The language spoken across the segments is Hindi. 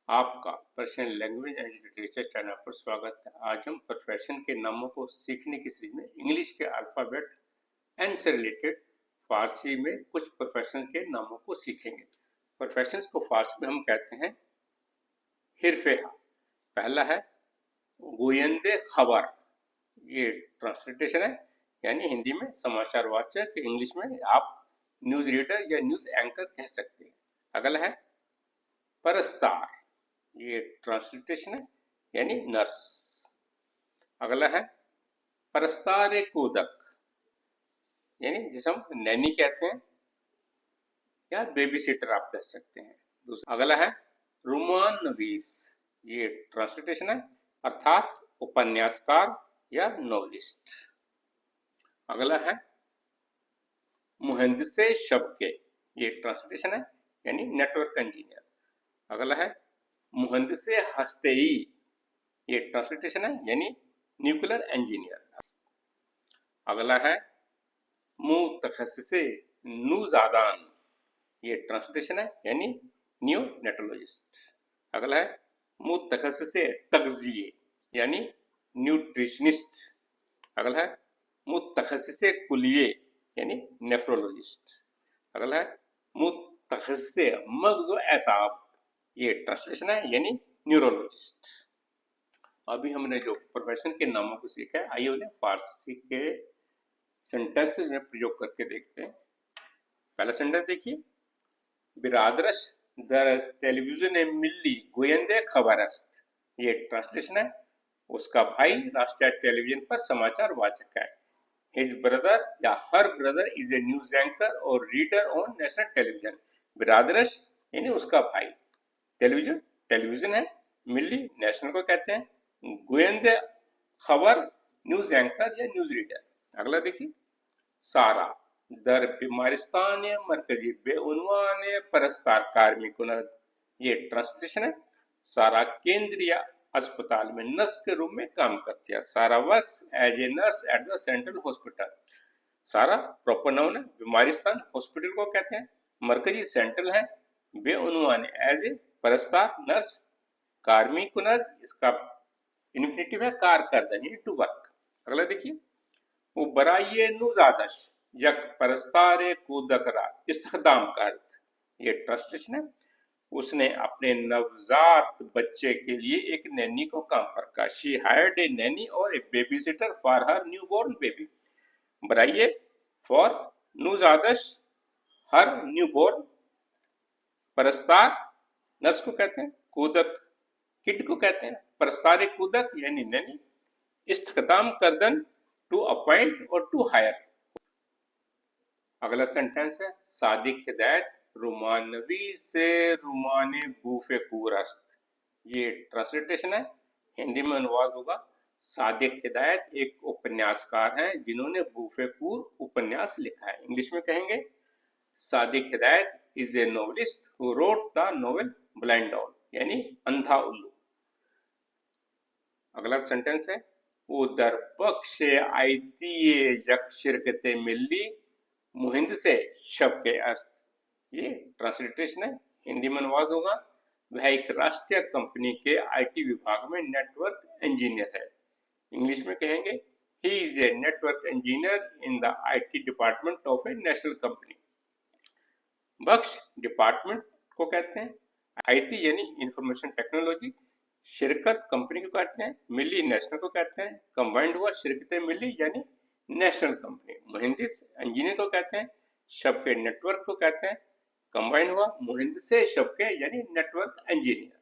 आपका personal language and literature channel पर स्वागत है। आज हम प्रोफेशन के नामों को सीखने की सीरीज में इंग्लिश के अल्फाबेट एंड से रिलेटेड फारसी में कुछ प्रोफेशन के नामों को सीखेंगे। प्रोफेशंस को फारसी में हम कहते हैं हिरफेहा। पहला है गोयंदे खबर, ये ट्रांसलेशन है, यानी हिंदी में समाचार वाचक, इंग्लिश में आप न्यूज रीडर या न्यूज एंकर कह सकते हैं। अगला है परस्तार, ये ट्रांसलेशन है, यानी नर्स। अगला है परस्तार कूदक, यानी जिसे हम नैनी कहते हैं या बेबी सिटर आप कह सकते हैं। अगला है रुमान नवीस, ये ट्रांसलेशन है, अर्थात उपन्यासकार या नॉवलिस्ट। अगला है मुहंदिसे शबके, ये ट्रांसलेशन है, यानी नेटवर्क इंजीनियर। अगला है मुहंदिसे हस्तेई, ये ट्रांसलेशन है, यानी न्यूक्लियर इंजीनियर। अगला है मुतखस्सिसे नूज़ादान, ये ट्रांसलेशन है, यानी न्यूनेटोलॉजिस्ट। अगला है मुतखस्सिसे तग़ज़िये, यानी न्यूट्रिशनिस्ट। अगला है मुतखस्सिसे कुलिये, यानी नेफ्रोलॉजिस्ट। अगला है मुतखस्सिसे मग़ज़ व एसाब, ये ट्रांसलेशन है, यानी न्यूरोलॉजिस्ट। अभी हमने जो प्रोफेशन के नामों को सीखा है, आइए उन्हें फारसी के सेंटेंस में प्रयोग करके देखते हैं। पहला सेंटेंस देखिए, बिरादरश दर टेलीविजन मिल्ली गोयंदे खबर अस्त, ये ट्रांसलेशन है, उसका भाई राष्ट्रीय टेलीविजन पर समाचार वाचक है। हिज ब्रदर या her brother is a news anchor और रीडर ऑन नेशनल टेलीविजन। बिरादरश यानी उसका भाई, टेलीविजन टेलीविजन है, मिल्ली नेशनल को कहते हैं, गोयंदे खबर न्यूज एंकर या न्यूज रीडर। अगला देखिए, सारा दर बीमारिस्तान मरकजी बेउनवान परस्तार कार्मिकुन, ये ट्रांसलेशन है, सारा केंद्रीय अस्पताल में नर्स के रूप में काम करती है। Sara works as a nurse at the central hospital. Sara proper noun है, बीमारिस्तान हॉस्पिटल को कहते हैं, मरकजी सेंट्रल है, बेउनवान एज ए परस्तार नर्स, कार्मिकुन इसका इन्फिनिटिव है, कारकर्दन यानी टू वर्क। अगला देखिए, वो बराये नुजादश यक परस्तारे कूदकरा इस्तेखदाम का अर्थ, ये ट्रांसलेशन है, उसने अपने नवजात बच्चे के लिए एक नैनी को काम पर रखा। शी हायर्ड ए नैनी और a babysitter for her newborn baby. बराये फॉर नुजादश हर न्यूबॉर्न, परस्तार नर्स को कहते हैं, कूदक किड को कहते हैं, परस्तारे कूदक यानी नैनी, इस्तेखदाम करदन टू अपॉइंट और टू हायर। अगला सेंटेंस है, सादिक हिदायत रुमानवी से रुमाने बूफे कूरस्त, ये ट्रांसलेशन है, हिंदी में अनुवाद होगा, सादिक हिदायत एक उपन्यासकार हैं जिन्होंने बूफेकूर उपन्यास लिखा है। इंग्लिश में कहेंगे, सादिक हिदायत is a novelist who wrote the novel blind dog, यानी अंधा उल्लू। अगला सेंटेंस है, वो दर बख्श आईती यक शिरकते मिल्ली मुहिंद से शब के अस्त, ये ट्रांसलेशन है, हिंदी में अनुवाद होगा, वह एक राष्ट्रीय कंपनी के आईटी विभाग में नेटवर्क इंजीनियर है। इंग्लिश में कहेंगे, he is a network engineer in the IT department of A national company. Bakhsh department को कहते हैं, आईटी यानी इंफॉर्मेशन टेक्नोलॉजी, शिरकत कंपनी को कहते हैं, मिली नेशनल को कहते हैं, कंबाइंड हुआ शिरकतें मिली यानी नेशनल कंपनी। मुहिंदिस इंजीनियर को कहते हैं, शबके नेटवर्क को कहते हैं, कंबाइंड हुआ मुहिंदिसे शबके यानी नेटवर्क इंजीनियर।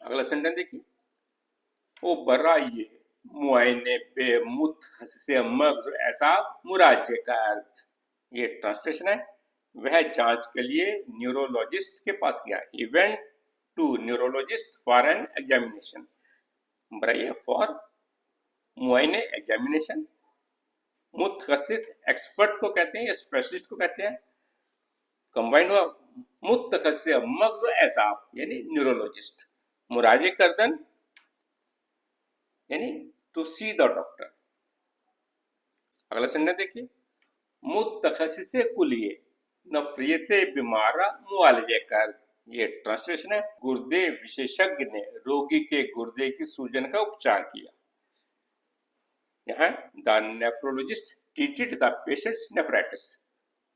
अगला सेंटेंस देखिए, वो बरा ये मुआयने पे मुतखस्सिस मग़ज़ ऐसा मुराजे का अर्थ, ये ट्रांसलेशन है, वह जांच के लिए न्यूरोलॉजिस्ट के पास गया। He went to neurologist for an examination. बराये फॉर मुआयने एग्जामिनेशन, मुतखस्सिस एक्सपर्ट को कहते हैं या स्पेशलिस्ट को कहते हैं, कंबाइंड हुआ मुतखस्सिस मग़ज़ एसाब यानी न्यूरोलॉजिस्ट, मुराजे करदन यानी टू सी द डॉक्टर। अगला सेंटेंस देखिए, मुतखस्सिस कुलिये नफरियत बीमारा मुआलजे कर, ये ट्रांसलेशन है। गुर्दे विशेषज्ञ ने रोगी के गुर्दे की सूजन का उपचार किया। यहाँ the nephrologist treated the patients nephritis.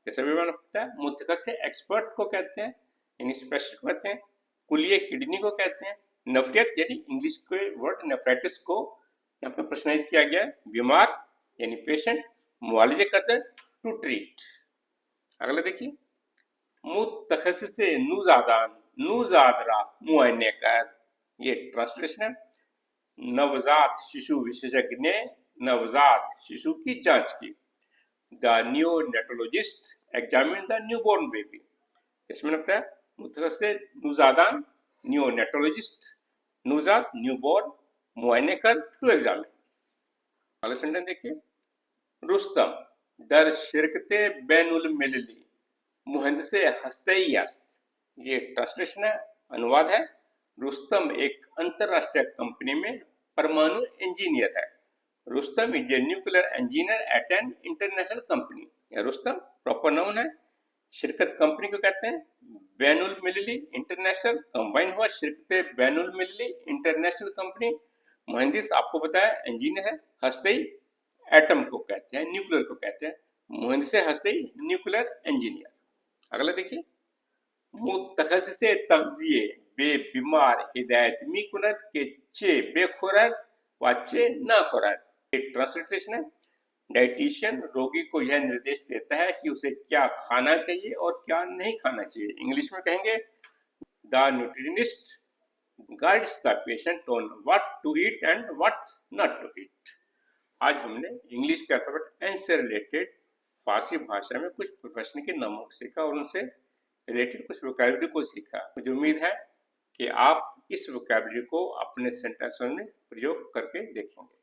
जैसे भी मैंने बताया, मुतखस से एक्सपर्ट को कहते हैं, यानी स्पेशलिस्ट को कहते हैं। कुलिये किडनी को कहते हैं। नफरियत यानी इंग्लिश के वर्ड नेफ्राइटिस को यहाँ पे पर्सनलाइज किया गया है। बीमार यानी पेशेंट, मुआलजे करते हैं टू ट्रीट। अगला देखिए, मुतखसिस नूज़ादान नूज़ादरा मुआयने कर। ये ट्रांसलेशन है। नवजात शिशु विशेषज्ञ ने नवजात शिशु की जांच की। The neonatologist examine the newborn baby. इसमें लगता है मुतखस्सिस नूज़ादान, नियोनेटोलॉजिस्ट नवजात न्यूबॉर्न, मुआयने कर टू एग्जामिन। अगला सेंटेंस देखिए, रुस्तम दर शिरकते बैनुल मिलली मुहंदसे हस्ते यस्त। ये ट्रांसलेशन है, अनुवाद है। रुस्तम एक अंतरराष्ट्रीय कंपनी में परमाणु इंजीनियर है। Rustam is a nuclear engineer at an international company. यह रुस्तम प्रॉपर नाउन है। शिरकत कंपनी को कहते हैं बैनुल मिलली इंटरनेशनल, कंबाइन हुआ शिरकत बैनुल मिलली इंटरनेशनल कंपनी। मुहंदिस आपको बताया इंजीनियर है। हस्ते एटम को कहते हैं, न्यूक्लियर को कहते हैं। मुहंदिस हस्ते न्यूक्लियर इंजीनियर। अगला देखिए, मुतखस्सिस तग़ज़िये बे बीमार हिदायत मी कुनत के चे बे खुरत वाचे न खुरत। ट्रांसलेशन है, डाइटिशियन रोगी को यह निर्देश देता है कि उसे क्या खाना चाहिए और क्या नहीं खाना चाहिए। इंग्लिश में कहेंगे the nutritionist guides the patient on what to eat and what not to eat. आज हमने इंग्लिश के अल्फाबेट एन से रिलेटेड फारसी भाषा में कुछ प्रोफेशन के नामों को सीखा और उनसे रिलेटेड कुछ वोकैबुलरी को सीखा। मुझे उम्मीद है कि आप इस वोकैबुलरी को अपने सेंटेंस में प्रयोग करके देखेंगे।